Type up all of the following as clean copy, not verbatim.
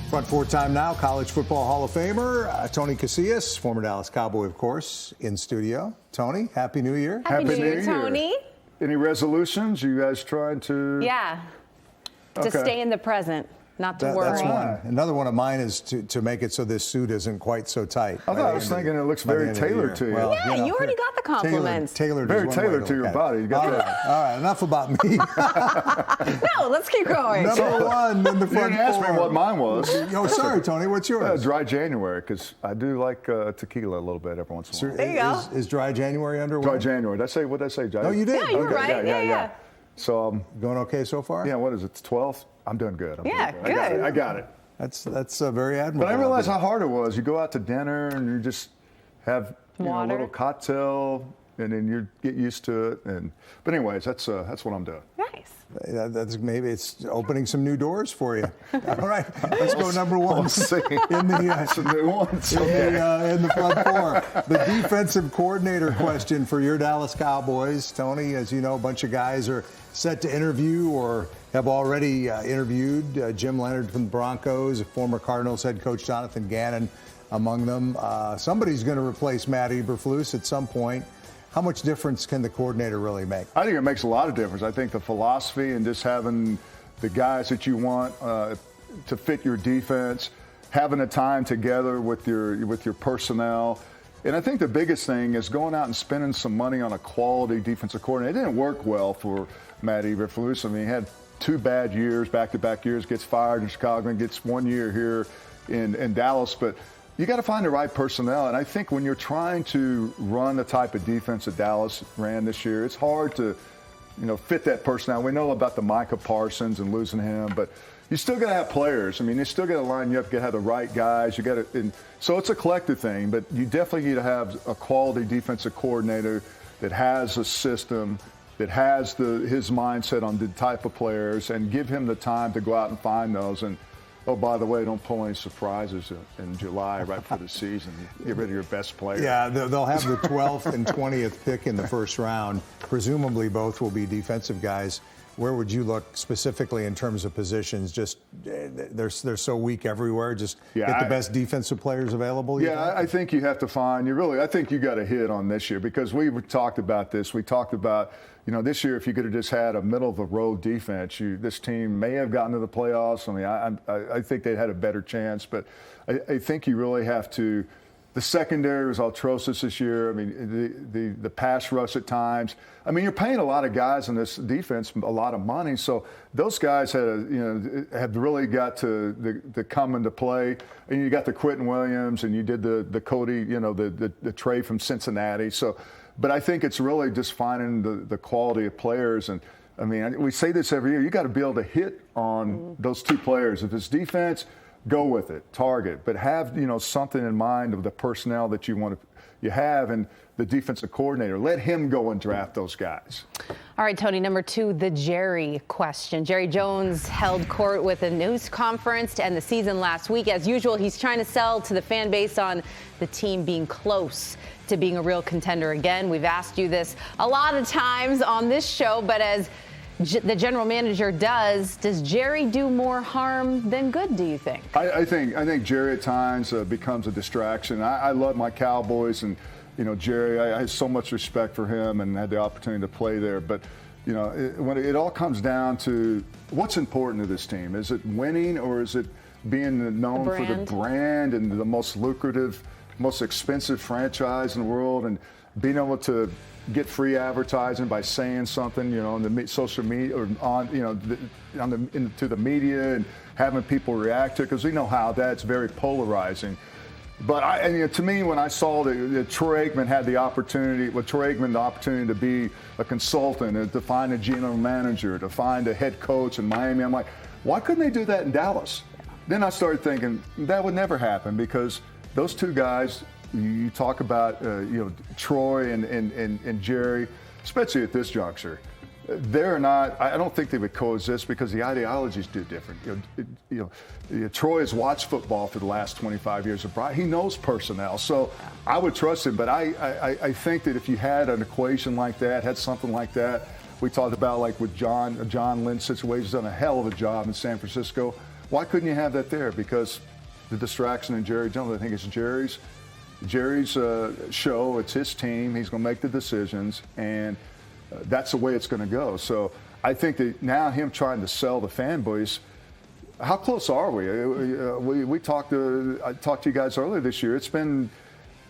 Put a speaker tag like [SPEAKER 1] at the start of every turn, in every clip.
[SPEAKER 1] Front four time now, College Football Hall of Famer Tony Casillas, former Dallas Cowboy, of course, in studio. Tony, Happy New Year.
[SPEAKER 2] Happy New Year, Tony.
[SPEAKER 3] Any resolutions? You guys trying to?
[SPEAKER 2] Yeah, to stay in the present. Not to worry.
[SPEAKER 1] That's one. Another one of mine is to make it so this suit isn't quite so tight.
[SPEAKER 3] I was thinking it looks very tailored to you.
[SPEAKER 2] Well, yeah, you already got the compliments.
[SPEAKER 1] Tailored
[SPEAKER 3] very tailored to your body. You got
[SPEAKER 1] all right, enough about me.
[SPEAKER 2] No, let's keep going.
[SPEAKER 1] Number one in the front four.
[SPEAKER 3] You didn't ask me what mine was.
[SPEAKER 1] Sorry, Tony. What's yours?
[SPEAKER 3] Dry January, because I do like tequila a little bit every once in a while.
[SPEAKER 2] There you go.
[SPEAKER 1] Is Dry January underway?
[SPEAKER 3] Dry January. What did I say?
[SPEAKER 1] No, you did.
[SPEAKER 2] Yeah, you were right. Yeah.
[SPEAKER 3] So
[SPEAKER 1] going okay so far?
[SPEAKER 3] Yeah. What is it? 12th? I'm doing good.
[SPEAKER 2] Good.
[SPEAKER 3] I got it.
[SPEAKER 1] That's very admirable.
[SPEAKER 3] But I realized how hard it was. You go out to dinner and you just have a little cocktail, and then you get used to it. But anyways, that's what I'm doing.
[SPEAKER 2] Nice.
[SPEAKER 1] Maybe it's opening some new doors for you. All right, let's go number one.
[SPEAKER 3] We'll see.
[SPEAKER 1] In the front four. The defensive coordinator question for your Dallas Cowboys. Tony, as you know, a bunch of guys are set to interview or have already interviewed. Jim Leonard from the Broncos, former Cardinals head coach Jonathan Gannon among them. Somebody's going to replace Matt Eberflus at some point. How much difference can the coordinator really make?
[SPEAKER 3] I think it makes a lot of difference. I think the philosophy and just having the guys that you want to fit your defense, having a time together with your personnel. And I think the biggest thing is going out and spending some money on a quality defensive coordinator. It didn't work well for Matt Eberflus. I mean, he had 2 bad years, back-to-back years, gets fired in Chicago and gets 1 year here in Dallas. But you got to find the right personnel. And I think when you're trying to run the type of defense that Dallas ran this year, it's hard to, fit that personnel. We know about the Micah Parsons and losing him, but you still got to have players. I mean, you still got to line you up. You got to have the right guys. So it's a collective thing, but you definitely need to have a quality defensive coordinator that has a system, that has his mindset on the type of players, and give him the time to go out and find those. And oh, by the way, don't pull any surprises in July right before the season. Get rid of your best player.
[SPEAKER 1] Yeah, they'll have the 12th and 20th pick in the first round. Presumably both will be defensive guys. Where would you look specifically in terms of positions? Just they're so weak everywhere. Just get the best defensive players available.
[SPEAKER 3] Yeah, I think you have to find. I think you got a hit on this year, because we talked about this. We talked about this year, if you could have just had a middle of the road defense, this team may have gotten to the playoffs. I mean, I think they had a better chance, but I think you really have to. The secondary was atrocious this year. I mean, the pass rush at times. I mean, you're paying a lot of guys in this defense a lot of money, so those guys have really got to come into play. And you got the Quentin Williams, and you did the Cody, the trade from Cincinnati. So, but I think it's really just finding the quality of players. And I mean, we say this every year. You got to be able to hit on those two players. If it's defense, go with it, target, but have something in mind of the personnel that you have, and the defensive coordinator. Let him go and draft those guys.
[SPEAKER 2] All right, Tony, number 2, the Jerry question. Jerry Jones held court with a news conference to end the season last week. As usual, he's trying to sell to the fan base on the team being close to being a real contender again. We've asked you this a lot of times on this show, but as the general manager does Jerry do more harm than good, do you think?
[SPEAKER 3] I think Jerry at times becomes a distraction. I love my Cowboys, and Jerry, I have so much respect for him and had the opportunity to play there. But when it all comes down to what's important to this team, is it winning, or is it being known for the brand and the most lucrative, most expensive franchise in the world, and being able to get free advertising by saying something, on the social media or into the media, and having people react to it, because we know how that's very polarizing. But to me, when I saw that Troy Aikman had the opportunity, to be a consultant, and to find a general manager, to find a head coach in Miami, I'm like, why couldn't they do that in Dallas? Then I started thinking that would never happen, because those two guys. You talk about Troy and Jerry, especially at this juncture. They're not. I don't think they would coexist, because the ideologies do different. Troy has watched football for the last 25 years. He knows personnel, so I would trust him. But I think that if you had an equation like that, had something like that, we talked about like with John Lynn's situation, he's done a hell of a job in San Francisco. Why couldn't you have that there? Because the distraction in Jerry Jones, I think it's Jerry's show. It's his team. He's going to make the decisions, and that's the way it's going to go. So I think that now him trying to sell the fan base, how close are we? I talked to you guys earlier this year. It's been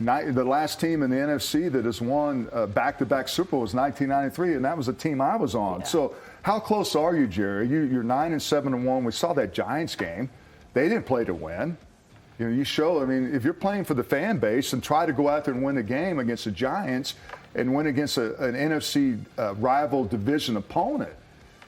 [SPEAKER 3] the last team in the NFC that has won back-to-back Super Bowl was 1993, and that was a team I was on. Yeah. So how close are you, Jerry? You're 9-7-1. We saw that Giants game. They didn't play to win. You show, I mean, if you're playing for the fan base and try to go out there and win a game against the Giants and win against an NFC rival division opponent,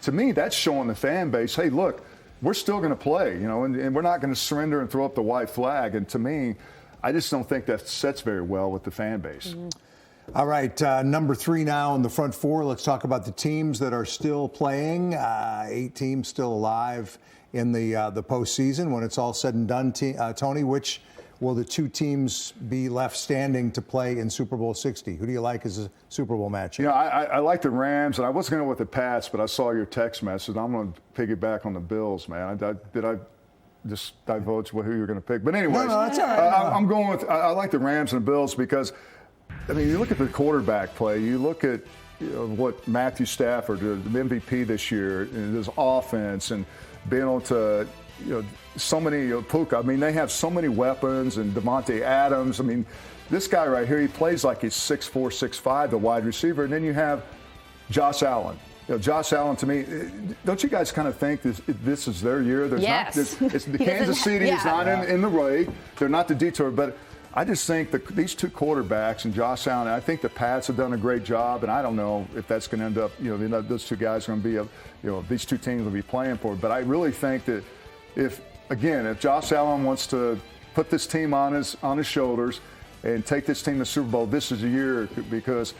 [SPEAKER 3] to me, that's showing the fan base, hey, look, we're still going to play, and we're not going to surrender and throw up the white flag. And to me, I just don't think that sets very well with the fan base.
[SPEAKER 1] Mm-hmm. All right, number 3 now in the front 4. Let's talk about the teams that are still playing. 8 teams still alive in the postseason. When it's all said and done, Tony, which will the 2 teams be left standing to play in Super Bowl 60? Who do you like as a Super Bowl matchup?
[SPEAKER 3] I like the Rams, and I wasn't going to go with the Pats, but I saw your text message. I'm going to piggyback on the Bills, man. Did I just divulge who you're going to pick? But anyways,
[SPEAKER 1] no, that's all right.
[SPEAKER 3] I'm going with I like the Rams and the Bills because, I mean, you look at the quarterback play. You look at what Matthew Stafford, the MVP this year, and his offense, and being able to, so many, Puka. I mean, they have so many weapons, and Devontae Adams. I mean, this guy right here, he plays like he's 6'4", 6'5", the wide receiver. And then you have Josh Allen. Josh Allen, to me, don't you guys kind of think this is their year?
[SPEAKER 2] Yes.
[SPEAKER 3] The Kansas City is not in the way. They're not the detour. But I just think that these 2 quarterbacks and Josh Allen, I think the Pats have done a great job. And I don't know if that's going to end up, those 2 guys are going to be, these 2 teams will be playing for it. But I really think that if Josh Allen wants to put this team on his shoulders and take this team to the Super Bowl, this is a year because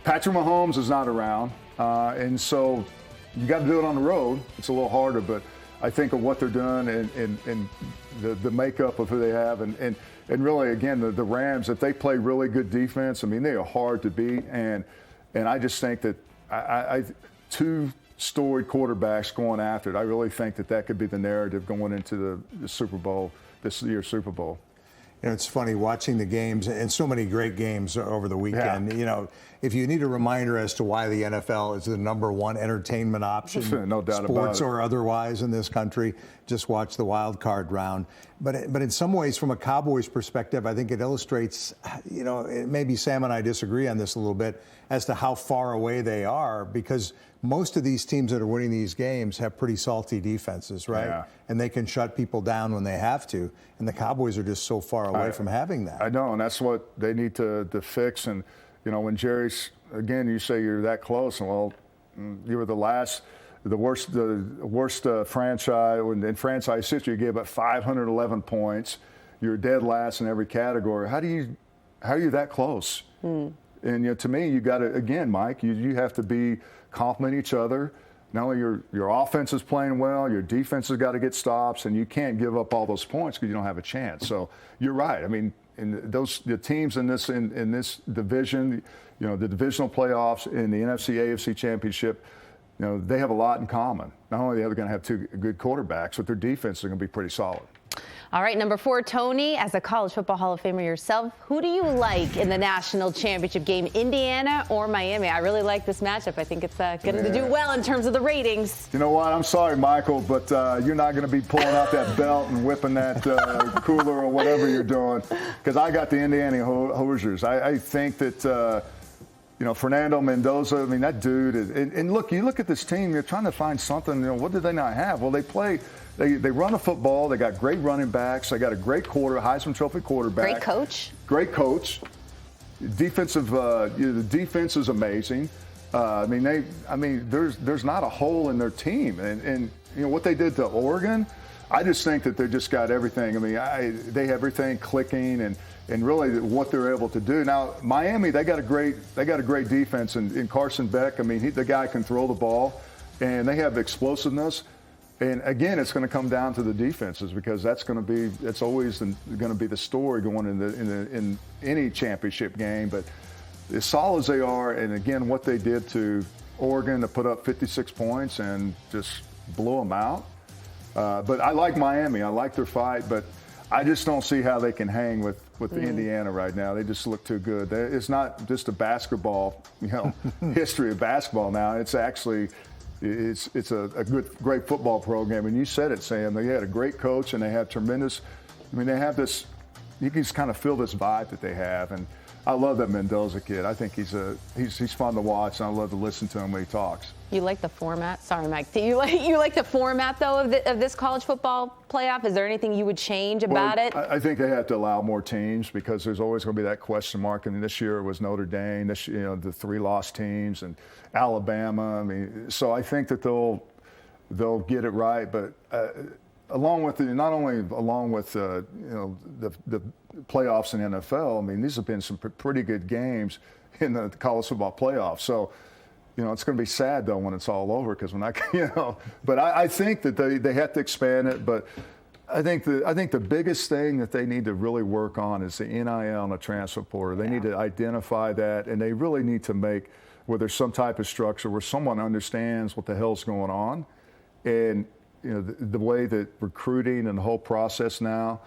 [SPEAKER 3] Patrick Mahomes is not around. And so you got to do it on the road. It's a little harder, but I think of what they're doing and the makeup of who they have. And really, again, the Rams, if they play really good defense, I mean, they are hard to beat. And I just think that I 2 storied quarterbacks going after it. I really think that could be the narrative going into the Super Bowl, this year's Super Bowl.
[SPEAKER 1] It's funny watching the games, and so many great games over the weekend. Yeah. If you need a reminder as to why the NFL is the number 1 entertainment option,
[SPEAKER 3] no doubt
[SPEAKER 1] sports
[SPEAKER 3] about it,
[SPEAKER 1] or otherwise in this country, just watch the wild card round. But in some ways, from a Cowboys perspective, I think it illustrates, maybe Sam and I disagree on this a little bit, as to how far away they are, because most of these teams that are winning these games have pretty salty defenses, right?
[SPEAKER 3] Yeah.
[SPEAKER 1] And they can shut people down when they have to. And the Cowboys are just so far away from having that.
[SPEAKER 3] I know, and that's what they need to fix. And, when Jerry's, again, you say you're that close, and well, you were the worst franchise in franchise history. You gave up 511 points. You're dead last in every category. How are you that close? And to me, you got to, again, Mike, you have to compliment each other. Not only your offense is playing well, your defense has got to get stops, and you can't give up all those points because you don't have a chance. So you're right. I mean, the teams in this division, the divisional playoffs in the NFC AFC Championship, they have a lot in common. Not only are they going to have 2 good quarterbacks, but their defense is going to be pretty solid.
[SPEAKER 2] All right, number 4, Tony, as a college football Hall of Famer yourself, who do you like in the national championship game, Indiana or Miami? I really like this matchup. I think it's going to do well in terms of the ratings.
[SPEAKER 3] You know what? I'm sorry, Michael, but you're not going to be pulling out that belt and whipping that cooler or whatever you're doing, because I got the Indiana Hoosiers. I think that Fernando Mendoza, I mean, that dude is, and look, you look at this team, you're trying to find something, what did they not have? Well, they run a football, they got great running backs, they got a great Heisman Trophy quarterback. Great coach. Defensive, the defense is amazing. There's not a hole in their team. And what they did to Oregon, I just think that they just got everything. I mean, they have everything clicking and really what they're able to do. Now, Miami, they got a great defense in Carson Beck. I mean, the guy can throw the ball, and they have explosiveness. And again, it's going to come down to the defenses, because that's always going to be the story going in any championship game. But as solid as they are, and again, what they did to Oregon to put up 56 points and just blow them out, But I like Miami. I like their fight, but I just don't see how they can hang with Indiana right now. They just look too good. It's not just a basketball, history of basketball now. It's actually it's a great football program. And you said it, Sam. They had a great coach, and they have tremendous. I mean, they have this. You can just kind of feel this vibe that they have, and I love that Mendoza kid. I think he's fun to watch, and I love to listen to him when he talks.
[SPEAKER 2] You like the format? Sorry, Mike. Do you like the format though of this college football playoff? Is there anything you would change about it?
[SPEAKER 3] I think they have to allow more teams because there's always going to be that question mark. I mean, this year it was Notre Dame. This the 3 lost teams and Alabama. I mean, so I think that they'll get it right, but. Along with the playoffs in NFL, I mean, these have been some pretty good games in the college football playoffs. So, it's going to be sad though when it's all over because But I think that they have to expand it. But I think the biggest thing that they need to really work on is the NIL and the transfer portal. They need to identify that, and they really need to make where there's some type of structure where someone understands what the hell's going on, and the way that recruiting and the whole process now,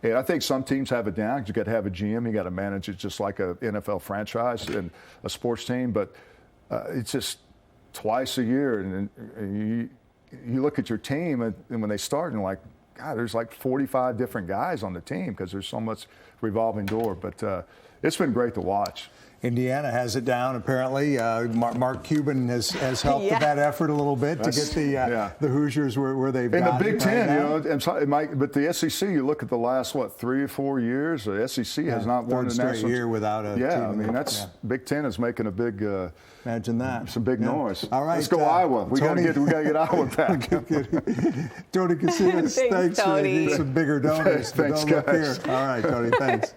[SPEAKER 3] and I think some teams have it down. You got to have a GM. You got to manage it just like a NFL franchise and a sports team. But it's just twice a year, and you look at your team, and when they start, and like, God, there's like 45 different guys on the team because there's so much revolving door. But it's been great to watch.
[SPEAKER 1] Indiana has it down, apparently. Mark Cuban has helped with that effort a little bit to get the Hoosiers where they've
[SPEAKER 3] in
[SPEAKER 1] got
[SPEAKER 3] the Big
[SPEAKER 1] it
[SPEAKER 3] Ten.
[SPEAKER 1] right
[SPEAKER 3] But the SEC, you look at the last 3 or 4 years, the SEC has not won the national
[SPEAKER 1] year without a team.
[SPEAKER 3] I mean that's Big Ten is making a big.
[SPEAKER 1] Imagine that.
[SPEAKER 3] Some big noise.
[SPEAKER 1] All right,
[SPEAKER 3] let's go Iowa. We got to get Iowa back.
[SPEAKER 1] Tony Casillas, thanks.
[SPEAKER 2] Tony.
[SPEAKER 1] Need some bigger donors.
[SPEAKER 3] Thanks,
[SPEAKER 1] don't
[SPEAKER 3] guys.
[SPEAKER 1] look here. All right, Tony. Thanks.